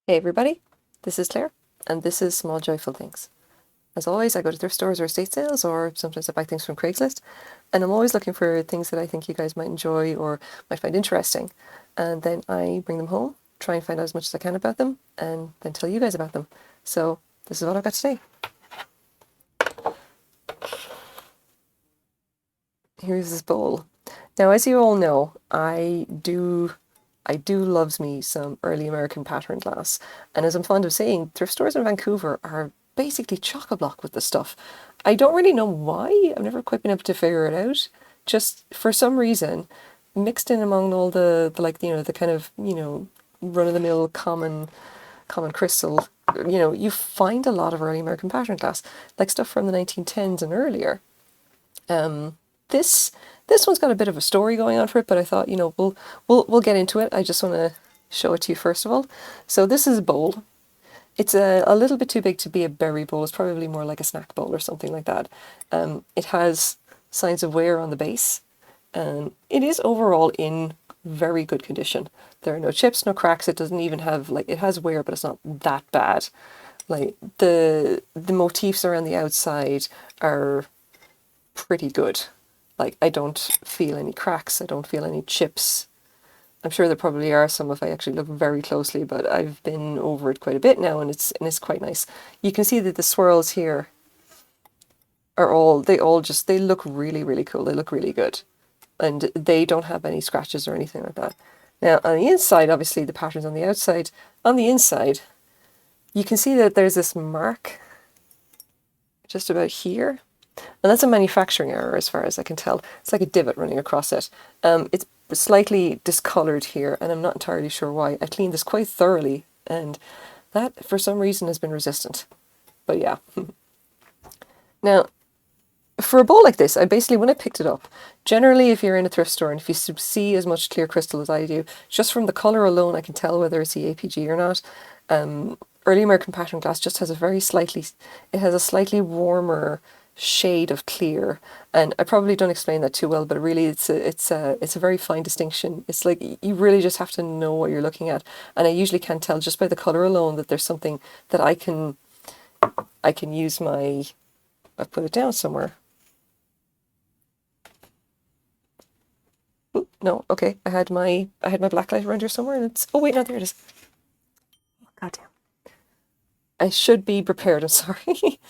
Hey everybody, this is Claire, and this is Small Joyful Things. As always, I go to thrift stores or estate sales, or sometimes I buy things from Craigslist, and I'm always looking for things that I think you guys might enjoy or might find interesting. And then I bring them home, try and find out as much as I can about them, and then tell you guys about them. So this is what I've got today. Here's this bowl. Now, as you all know, I do loves me some early American pattern glass. And as I'm fond of saying, thrift stores in Vancouver are basically chock-a-block with this stuff. I don't really know why. I've never quite been able to figure it out. Just for some reason, mixed in among all the like, the kind of, run-of-the-mill common crystal, you find a lot of early American pattern glass, like stuff from the 1910s and earlier. This one's got a bit of a story going on for it, but I thought, we'll get into it. I just want to show it to you first of all. So this is a bowl. It's a little bit too big to be a berry bowl. It's probably more like a snack bowl or something like that. It has signs of wear on the base, and it is overall in very good condition. There are no chips, no cracks. It doesn't even have, it has wear, but it's not that bad. Like the motifs around the outside are pretty good. Like, I don't feel any cracks, I don't feel any chips. I'm sure there probably are some if I actually look very closely, but I've been over it quite a bit now, and it's quite nice. You can see that the swirls here are they look really, really cool. They look really good. And they don't have any scratches or anything like that. Now, on the inside, obviously the pattern's on the outside. On the inside, you can see that there's this mark just about here. And that's a manufacturing error as far as I can tell. It's like a divot running across it. It's slightly discolored here, and I'm not entirely sure why. I cleaned this quite thoroughly, and that for some reason has been resistant. But yeah. Now, for a bowl like this, when I picked it up, generally if you're in a thrift store and if you see as much clear crystal as I do, just from the colour alone I can tell whether it's EAPG or not. Early American pattern glass just has it has a slightly warmer shade of clear, and I probably don't explain that too well, but really it's a very fine distinction. It's like you really just have to know what you're looking at, and I usually can tell just by the color alone that there's something that I can use my, I've put it down somewhere. Ooh, no, okay, I had my black light around here somewhere, and it's, oh wait, no, there it is. God damn. I should be prepared, I'm sorry.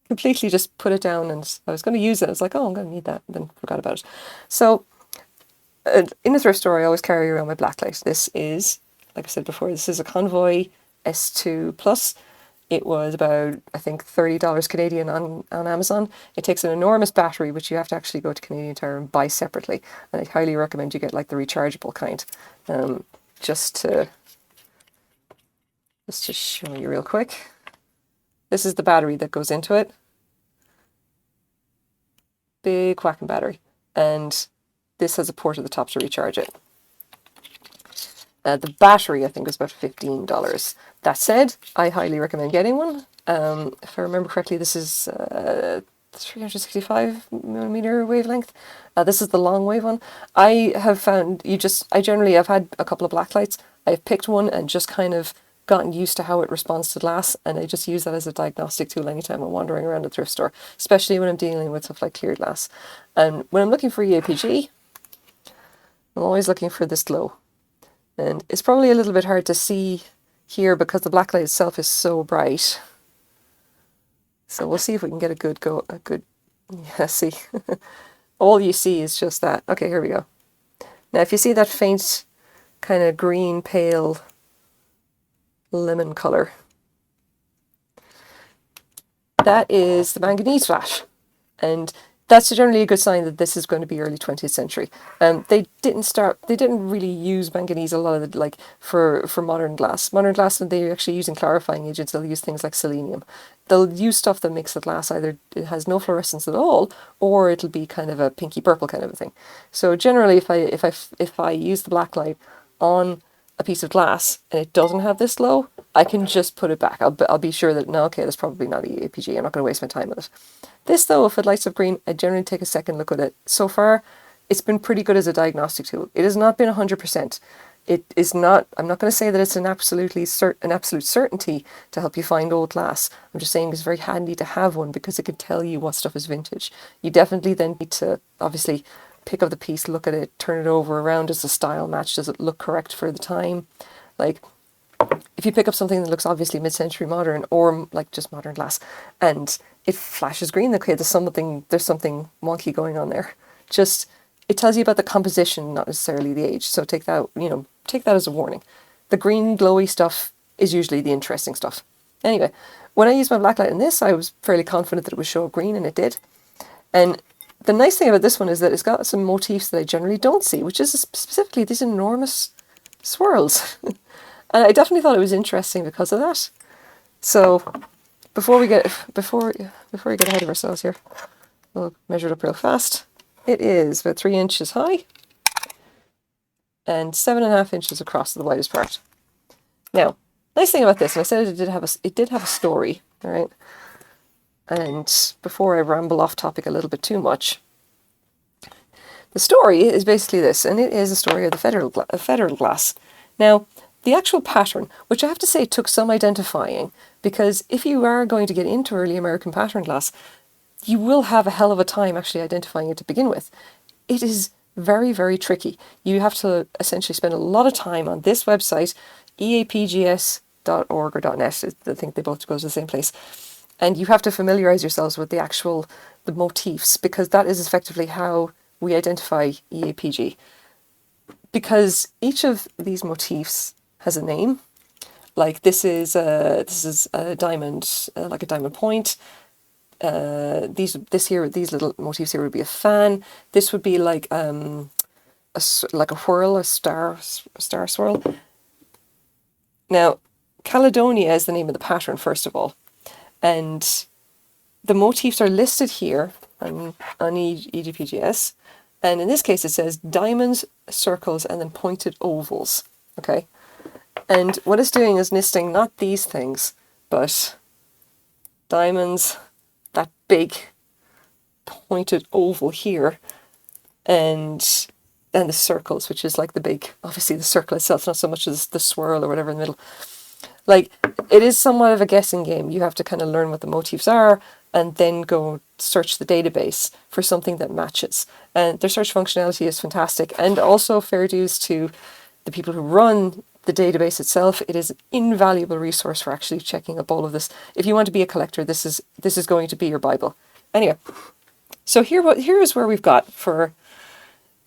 Completely just put it down, and I was going to use it. I was like, oh, I'm going to need that, and then forgot about it. So in the thrift store, I always carry around my blacklight. This is, like I said before, this is a Convoy S2 Plus. It was about, I think, $30 Canadian on Amazon. It takes an enormous battery, which you have to actually go to Canadian Tire and buy separately. And I highly recommend you get like the rechargeable kind. Just to show you real quick. This is the battery that goes into it. Big whacking battery, and this has a port at the top to recharge it. The battery, I think, is about $15. That said, I highly recommend getting one. If I remember correctly, this is 365mm wavelength. This is the long wave one. I have found I've had a couple of black lights. I've picked one and just kind of gotten used to how it responds to glass, and I just use that as a diagnostic tool anytime I'm wandering around a thrift store, especially when I'm dealing with stuff like clear glass. And when I'm looking for EAPG, I'm always looking for this glow. And it's probably a little bit hard to see here because the black light itself is so bright. So we'll see if we can get a good, yeah, see. All you see is just that. Okay, here we go. Now if you see that faint kind of green, pale lemon color, that is the manganese flash, and that's generally a good sign that this is going to be early 20th century. They didn't really use manganese a lot of the, for modern glass. Modern glass, and they're actually using clarifying agents. They'll use things like selenium. They'll use stuff that makes the glass either it has no fluorescence at all, or it'll be kind of a pinky purple kind of a thing. So generally, if I use the black light on a piece of glass and it doesn't have this glow, I can just put it back. I'll be sure that, no, okay, that's probably not EAPG. I'm not going to waste my time with it. This though, if it lights up green, I generally take a second look at it. So far, it's been pretty good as a diagnostic tool. It has not been 100%. it is not, I'm not going to say that it's an absolute certainty to help you find old glass. I'm just saying it's very handy to have one because it can tell you what stuff is vintage. You definitely then need to obviously pick up the piece, look at it, turn it over around. Does the style match? Does it look correct for the time? Like, if you pick up something that looks obviously mid-century modern or like just modern glass and it flashes green, okay, there's something wonky going on there. Just, it tells you about the composition, not necessarily the age. So take that, take that as a warning. The green glowy stuff is usually the interesting stuff. Anyway, when I used my blacklight in this, I was fairly confident that it would show green, and it did. And the nice thing about this one is that it's got some motifs that I generally don't see, which is specifically these enormous swirls. And I definitely thought it was interesting because of that. So before we get ahead of ourselves here, we'll measure it up real fast. It is about 3 inches high and 7.5 inches across the widest part. Now, nice thing about this, and I said it did have a story, all right? And before I ramble off topic a little bit too much, the story is basically this, and it is a story of the federal glass. Now, the actual pattern, which I have to say took some identifying, because if you are going to get into early American pattern glass, you will have a hell of a time actually identifying it to begin with. It is very, very tricky. You have to essentially spend a lot of time on this website, EAPGS.org or .net. I think they both go to the same place. And you have to familiarize yourselves with the motifs, because that is effectively how we identify EAPG. Because each of these motifs has a name. Like this is a diamond, like a diamond point. These little motifs here would be a fan. This would be like a whirl, a star swirl. Now, Caledonia is the name of the pattern, first of all, and the motifs are listed here on EAPGS. And in this case, it says diamonds, circles, and then pointed ovals. Okay. And what it's doing is listing not these things, but diamonds, that big pointed oval here, and then the circles, which is like the big, obviously the circle itself, not so much as the swirl or whatever in the middle. Like, it is somewhat of a guessing game. You have to kind of learn what the motifs are and then go search the database for something that matches. And their search functionality is fantastic. And also, fair dues to the people who run the database itself. It is an invaluable resource for actually checking up all of this. If you want to be a collector, this is going to be your Bible. Anyway, so here is where we've got for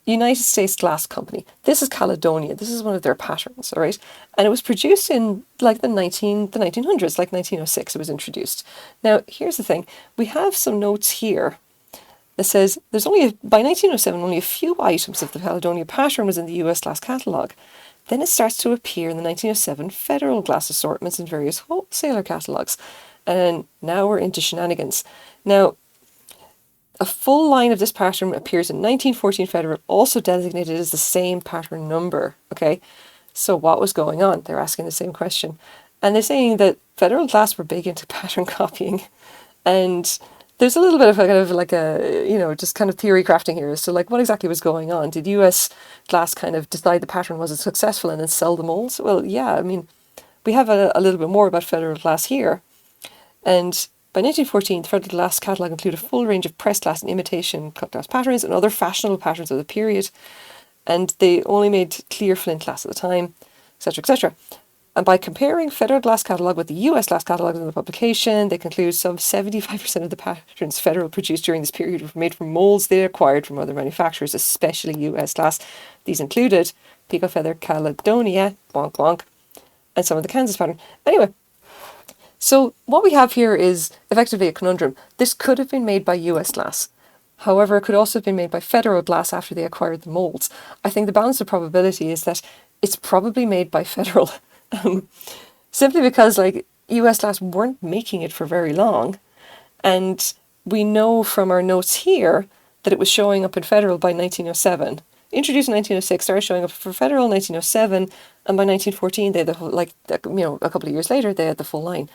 United States Glass Company. This is Caledonia. This is one of their patterns, all right? And it was produced in like the 1900s, like 1906 it was introduced. Now, here's the thing. We have some notes here that says there's by 1907, only a few items of the Caledonia pattern was in the US glass catalogue. Then it starts to appear in the 1907 federal glass assortments in various wholesaler catalogues. And now we're into shenanigans. Now, a full line of this pattern appears in 1914 Federal, also designated as the same pattern number. Okay, so what was going on? They're asking the same question. And they're saying that Federal Glass were big into pattern copying. And there's a little bit of just kind of theory crafting here as to like what exactly was going on. Did US Glass kind of decide the pattern wasn't successful and then sell the molds? Well, yeah, I mean, we have a little bit more about Federal Glass here. And by 1914, the Federal Glass catalogue included a full range of pressed glass and imitation cut glass patterns and other fashionable patterns of the period. And they only made clear flint glass at the time, etc., etc. And by comparing Federal Glass catalogue with the US Glass catalogue in the publication, they conclude some 75% of the patterns Federal produced during this period were made from molds they acquired from other manufacturers, especially US Glass. These included Pico Feather, Caledonia, wonk wonk, and some of the Kansas pattern. Anyway, so what we have here is effectively a conundrum. This could have been made by US Glass. However, it could also have been made by Federal Glass after they acquired the molds. I think the balance of probability is that it's probably made by Federal. Simply because like US Glass weren't making it for very long. And we know from our notes here that it was showing up in Federal by 1907. Introduced in 1906, started showing up for Federal in 1907, and by 1914, they had the whole, a couple of years later, they had the full line.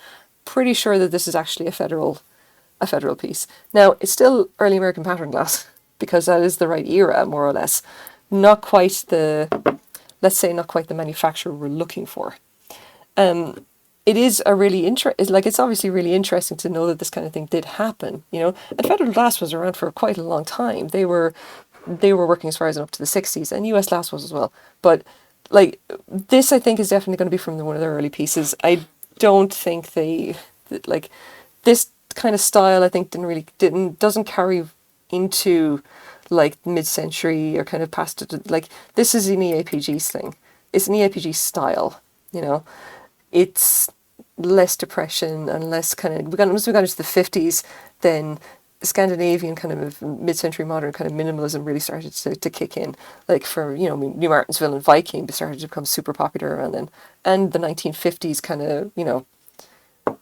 Pretty sure that this is actually a federal piece. Now, it's still early American pattern glass, because that is the right era, more or less. Not quite the let's say, not quite the manufacturer we're looking for. It is a really it's obviously really interesting to know that this kind of thing did happen, you know. And Federal Glass was around for quite a long time. They were working as far as up to the 60s, and US Glass was as well. But like this, I think is definitely going to be from one of their early pieces. I don't think like this kind of style. I think doesn't carry into like mid-century or kind of past it. Like this is an EAPGs thing. It's an EAPG style, you know. It's less depression and less kind of, once we got into the 50s, then Scandinavian kind of mid-century modern kind of minimalism really started to kick in. Like for, you know, New Martinsville and Viking, they started to become super popular around then. And the 1950s kind of, you know,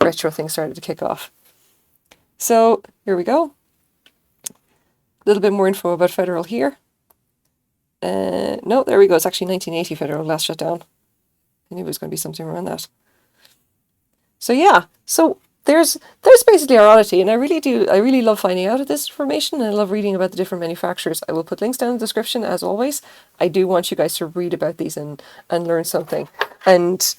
retro thing started to kick off. So here we go. A little bit more info about Federal here. No, there we go. It's actually 1980 Federal Glass shut down. I knew it was going to be something around that. So yeah, so there's basically our oddity, and I really love finding out of this information, and I love reading about the different manufacturers. I will put links down in the description as always. I do want you guys to read about these and learn something. And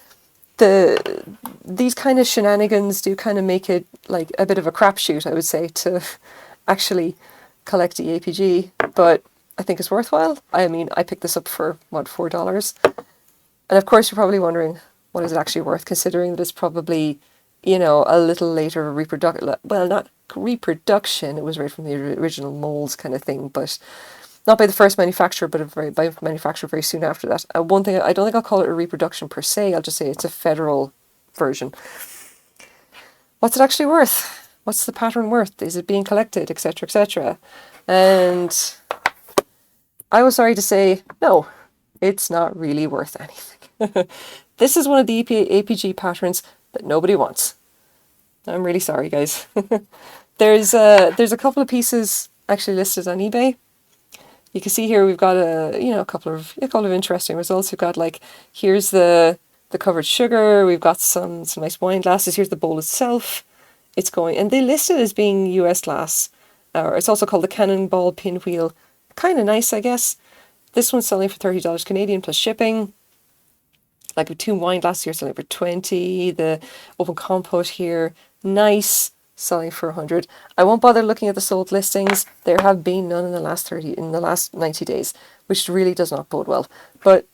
these kind of shenanigans do kind of make it like a bit of a crapshoot, I would say, to actually collect EAPG, but I think it's worthwhile. I mean, I picked this up for what, $4? And of course, you're probably wondering, what is it actually worth, considering that it's probably, you know, a little later reproduction. Well, not reproduction. It was right from the original molds kind of thing, but not by the first manufacturer, but by a manufacturer very soon after that. One thing, I don't think I'll call it a reproduction per se. I'll just say it's a Federal version. What's it actually worth? What's the pattern worth? Is it being collected, etc., etc.? And I was sorry to say, no, it's not really worth anything. This is one of the EAPG patterns that nobody wants. I'm really sorry, guys. There's a couple of pieces actually listed on eBay. You can see here we've got a couple of interesting results. We've got like, here's the covered sugar. We've got some nice wine glasses. Here's the bowl itself. It's going, and they list it as being US glass. It's also called the Cannonball Pinwheel. Kind of nice, I guess. This one's selling for $30 Canadian plus shipping. Like with 2 wine glasses here selling for 20. The open compote here, nice, selling for 100. I won't bother looking at the sold listings. There have been none in the last 90 days, which really does not bode well. But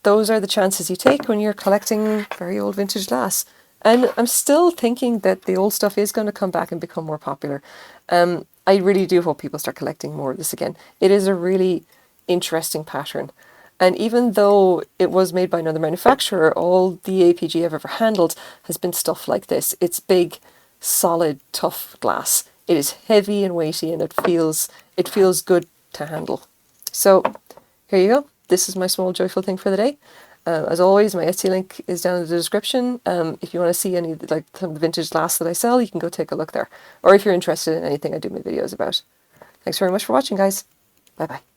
those are the chances you take when you're collecting very old vintage glass. And I'm still thinking that the old stuff is going to come back and become more popular. I really do hope people start collecting more of this again. It is a really interesting pattern. And even though it was made by another manufacturer, all the EAPG I've ever handled has been stuff like this. It's big, solid, tough glass. It is heavy and weighty, and it feels good to handle. So here you go. This is my small joyful thing for the day. As always, my Etsy link is down in the description. If you want to see any like some of the vintage glass that I sell, you can go take a look there. Or if you're interested in anything I do my videos about. Thanks very much for watching, guys. Bye bye.